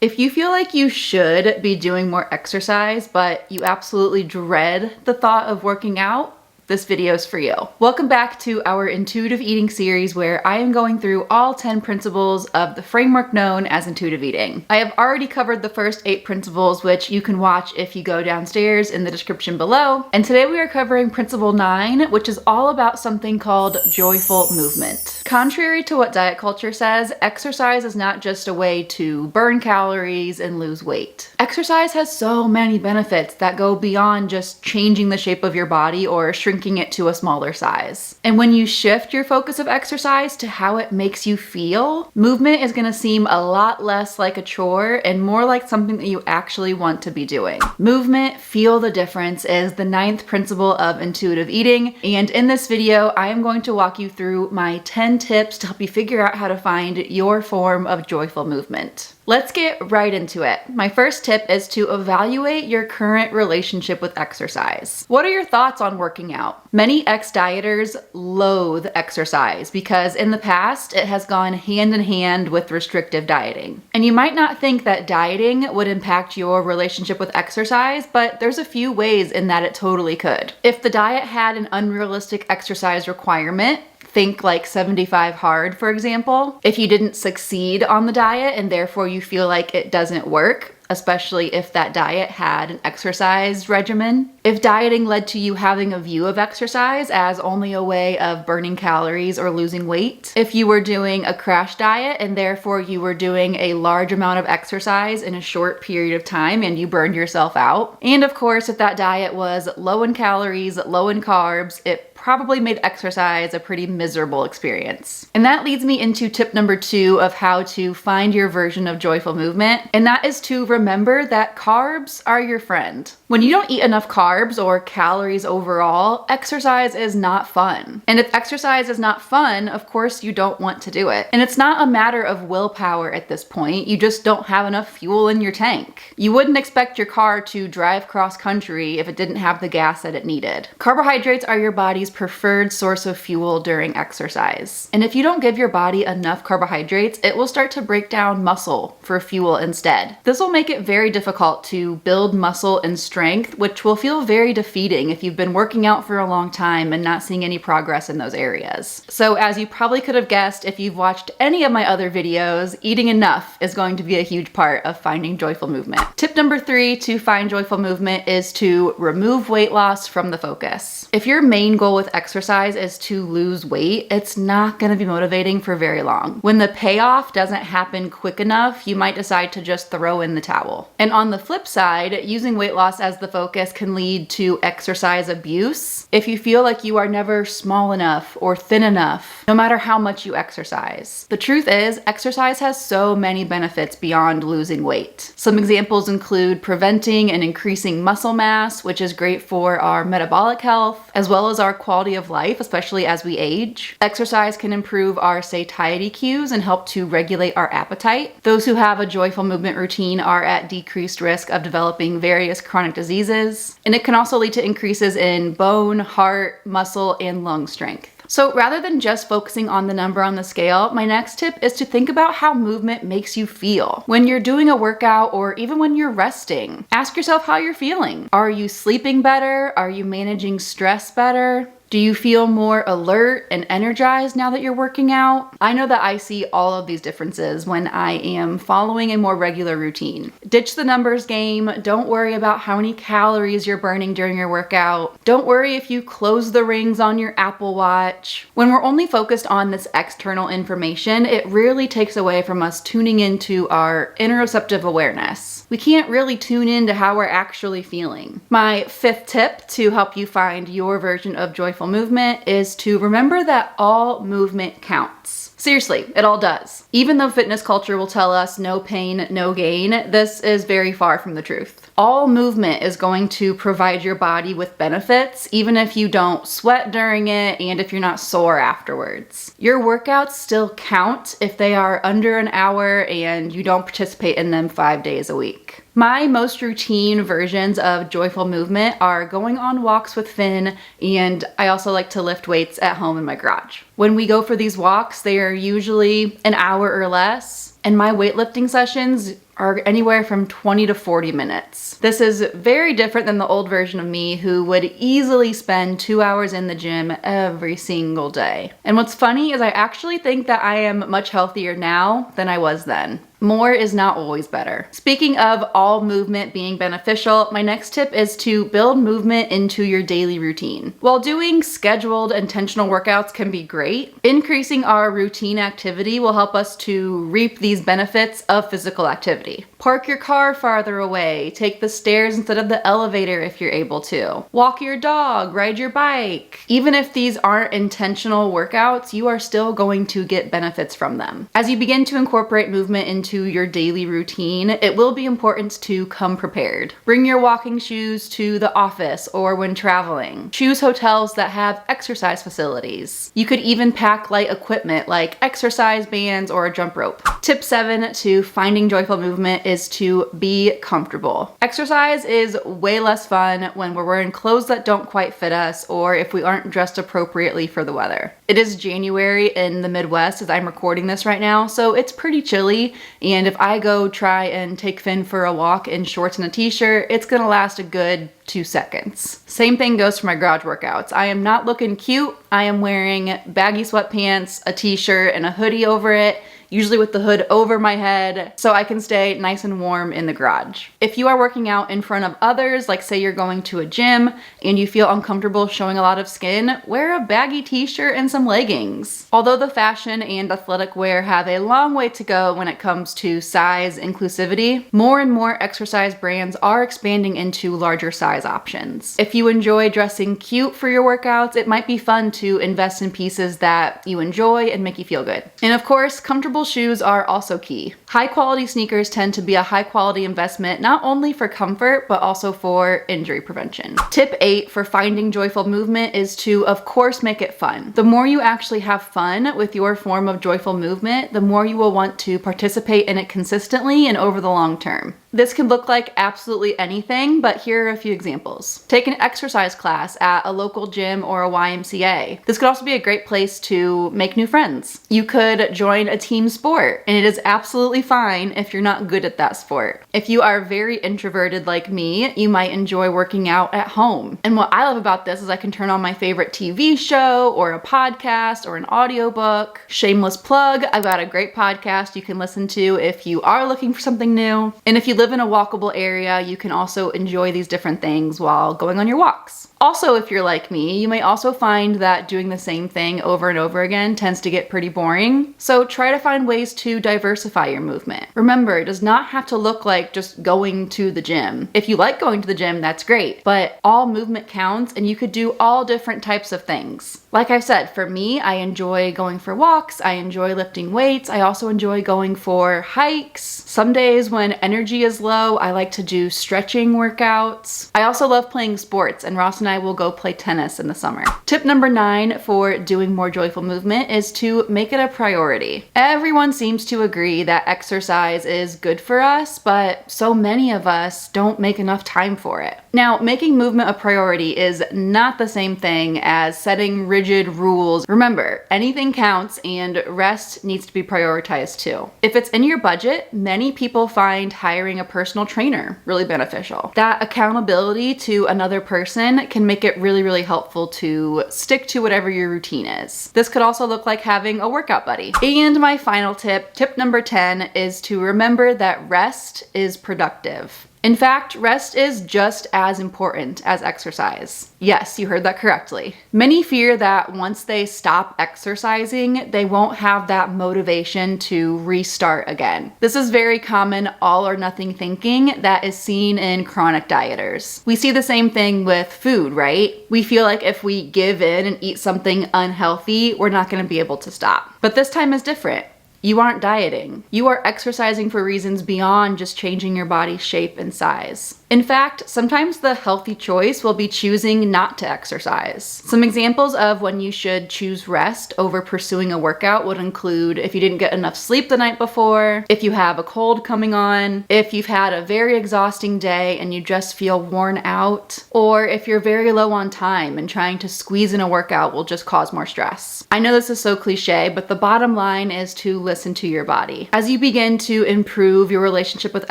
If you feel like you should be doing more exercise, but you absolutely dread the thought of working out, this video is for you. Welcome back to our intuitive eating series where I am going through all 10 principles of the framework known as intuitive eating. I have already covered the first 8 principles, which you can watch if you go downstairs in the description below. And today we are covering principle 9, which is all about something called joyful movement. Contrary to what diet culture says, exercise is not just a way to burn calories and lose weight. Exercise has so many benefits that go beyond just changing the shape of your body or shrinking it to a smaller size. And when you shift your focus of exercise to how it makes you feel, movement is going to seem a lot less like a chore and more like something that you actually want to be doing. Movement, feel the difference, is the 9th principle of intuitive eating. And in this video, I am going to walk you through my 10 tips to help you figure out how to find your form of joyful movement. Let's get right into it. My first tip is to evaluate your current relationship with exercise. What are your thoughts on working out? Many ex-dieters loathe exercise because in the past it has gone hand in hand with restrictive dieting. And you might not think that dieting would impact your relationship with exercise, but there's a few ways in that it totally could. If the diet had an unrealistic exercise requirement, think like 75 hard, for example. If you didn't succeed on the diet and therefore you feel like it doesn't work, especially if that diet had an exercise regimen. If dieting led to you having a view of exercise as only a way of burning calories or losing weight. If you were doing a crash diet and therefore you were doing a large amount of exercise in a short period of time and you burned yourself out. And of course, if that diet was low in calories, low in carbs, it probably made exercise a pretty miserable experience. And that leads me into tip number 2 of how to find your version of joyful movement. And that is to remember that carbs are your friend. When you don't eat enough carbs or calories overall, exercise is not fun. And if exercise is not fun, of course you don't want to do it. And it's not a matter of willpower at this point. You just don't have enough fuel in your tank. You wouldn't expect your car to drive cross country if it didn't have the gas that it needed. Carbohydrates are your body's preferred source of fuel during exercise. And if you don't give your body enough carbohydrates, it will start to break down muscle for fuel instead. This will make it very difficult to build muscle and strength, which will feel very defeating if you've been working out for a long time and not seeing any progress in those areas. So as you probably could have guessed, if you've watched any of my other videos, eating enough is going to be a huge part of finding joyful movement. Tip number 3 to find joyful movement is to remove weight loss from the focus. If your main goal with exercise is to lose weight, it's not going to be motivating for very long. When the payoff doesn't happen quick enough, you might decide to just throw in the towel. And on the flip side, using weight loss as the focus can lead to exercise abuse if you feel like you are never small enough or thin enough, no matter how much you exercise. The truth is, exercise has so many benefits beyond losing weight. Some examples include preventing and increasing muscle mass, which is great for our metabolic health, as well as our quality of life, especially as we age. Exercise can improve our satiety cues and help to regulate our appetite. Those who have a joyful movement routine are at decreased risk of developing various chronic diseases. And it can also lead to increases in bone, heart, muscle, and lung strength. So rather than just focusing on the number on the scale, my next tip is to think about how movement makes you feel. When you're doing a workout or even when you're resting, ask yourself how you're feeling. Are you sleeping better? Are you managing stress better? Do you feel more alert and energized now that you're working out? I know that I see all of these differences when I am following a more regular routine. Ditch the numbers game. Don't worry about how many calories you're burning during your workout. Don't worry if you close the rings on your Apple Watch. When we're only focused on this external information, it really takes away from us tuning into our interoceptive awareness. We can't really tune into how we're actually feeling. My 5th tip to help you find your version of joyful movement is to remember that all movement counts. Seriously, it all does. Even though fitness culture will tell us no pain, no gain, this is very far from the truth. All movement is going to provide your body with benefits, even if you don't sweat during it and if you're not sore afterwards. Your workouts still count if they are under an hour and you don't participate in them 5 days a week. My most routine versions of joyful movement are going on walks with Finn, and I also like to lift weights at home in my garage. When we go for these walks, they are usually an hour or less, and my weightlifting sessions are anywhere from 20 to 40 minutes. This is very different than the old version of me who would easily spend 2 hours in the gym every single day. And what's funny is I actually think that I am much healthier now than I was then. More is not always better. Speaking of all movement being beneficial, my next tip is to build movement into your daily routine. While doing scheduled intentional workouts can be great, increasing our routine activity will help us to reap these benefits of physical activity. Park your car farther away, take the stairs instead of the elevator if you're able to. Walk your dog, ride your bike. Even if these aren't intentional workouts, you are still going to get benefits from them. As you begin to incorporate movement into your daily routine, it will be important to come prepared. Bring your walking shoes to the office or when traveling. Choose hotels that have exercise facilities. You could even pack light equipment like exercise bands or a jump rope. Tip 7 to finding joyful movement is to be comfortable. Exercise is way less fun when we're wearing clothes that don't quite fit us or if we aren't dressed appropriately for the weather. It is January in the Midwest as I'm recording this right now, so it's pretty chilly, and if I go try and take Finn for a walk in shorts and a t-shirt, it's gonna last a good 2 seconds. Same thing goes for my garage workouts. I am not looking cute. I am wearing baggy sweatpants, a t-shirt, and a hoodie over it, usually with the hood over my head, so I can stay nice and warm in the garage. If you are working out in front of others, like say you're going to a gym and you feel uncomfortable showing a lot of skin, wear a baggy t-shirt and some leggings. Although the fashion and athletic wear have a long way to go when it comes to size inclusivity, more and more exercise brands are expanding into larger size options. If you enjoy dressing cute for your workouts, it might be fun to invest in pieces that you enjoy and make you feel good. And of course, comfortable shoes are also key. High quality sneakers tend to be a high quality investment not only for comfort but also for injury prevention. Tip 8 for finding joyful movement is to, of course, make it fun. The more you actually have fun with your form of joyful movement, the more you will want to participate in it consistently and over the long term. This can look like absolutely anything, but here are a few examples. Take an exercise class at a local gym or a YMCA. This could also be a great place to make new friends. You could join a team sport, and it is absolutely fine if you're not good at that sport. If you are very introverted like me, you might enjoy working out at home. And what I love about this is I can turn on my favorite TV show or a podcast or an audiobook. Shameless plug, I've got a great podcast you can listen to if you are looking for something new. And if you live in a walkable area, you can also enjoy these different things while going on your walks. Also, if you're like me, you may also find that doing the same thing over and over again tends to get pretty boring. So try to find ways to diversify your movement. Remember, it does not have to look like just going to the gym. If you like going to the gym, that's great, but all movement counts and you could do all different types of things. Like I've said, for me, I enjoy going for walks, I enjoy lifting weights, I also enjoy going for hikes. Some days when energy is low, I like to do stretching workouts. I also love playing sports, and Ross and I will go play tennis in the summer. Tip number 9 for doing more joyful movement is to make it a priority. Everyone seems to agree that exercise is good for us, but so many of us don't make enough time for it. Now, making movement a priority is not the same thing as setting rigid rules. Remember, anything counts and rest needs to be prioritized too. If it's in your budget, many people find hiring a personal trainer really beneficial. That accountability to another person can make it really, really helpful to stick to whatever your routine is. This could also look like having a workout buddy. And my final tip, tip number 10, is to remember that rest is productive. In fact, rest is just as important as exercise. Yes, you heard that correctly. Many fear that once they stop exercising, they won't have that motivation to restart again. This is very common all or nothing thinking that is seen in chronic dieters. We see the same thing with food, right? We feel like if we give in and eat something unhealthy, we're not going to be able to stop. But this time is different. You aren't dieting. You are exercising for reasons beyond just changing your body's shape and size. In fact, sometimes the healthy choice will be choosing not to exercise. Some examples of when you should choose rest over pursuing a workout would include if you didn't get enough sleep the night before, if you have a cold coming on, if you've had a very exhausting day and you just feel worn out, or if you're very low on time and trying to squeeze in a workout will just cause more stress. I know this is so cliche, but the bottom line is to listen to your body. As you begin to improve your relationship with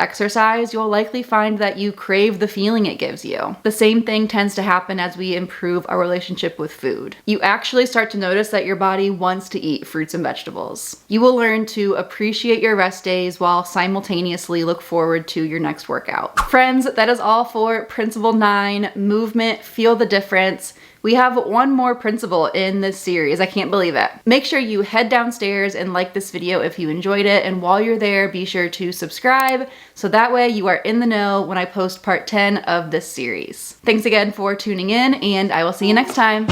exercise, you'll likely find that you crave the feeling it gives you. The same thing tends to happen as we improve our relationship with food. You actually start to notice that your body wants to eat fruits and vegetables. You will learn to appreciate your rest days while simultaneously look forward to your next workout. Friends, that is all for Principle 9, Movement, Feel the Difference. We have one more principle in this series. I can't believe it. Make sure you head downstairs and like this video if you enjoyed it. And while you're there, be sure to subscribe so that way you are in the know when I post part 10 of this series. Thanks again for tuning in, and I will see you next time.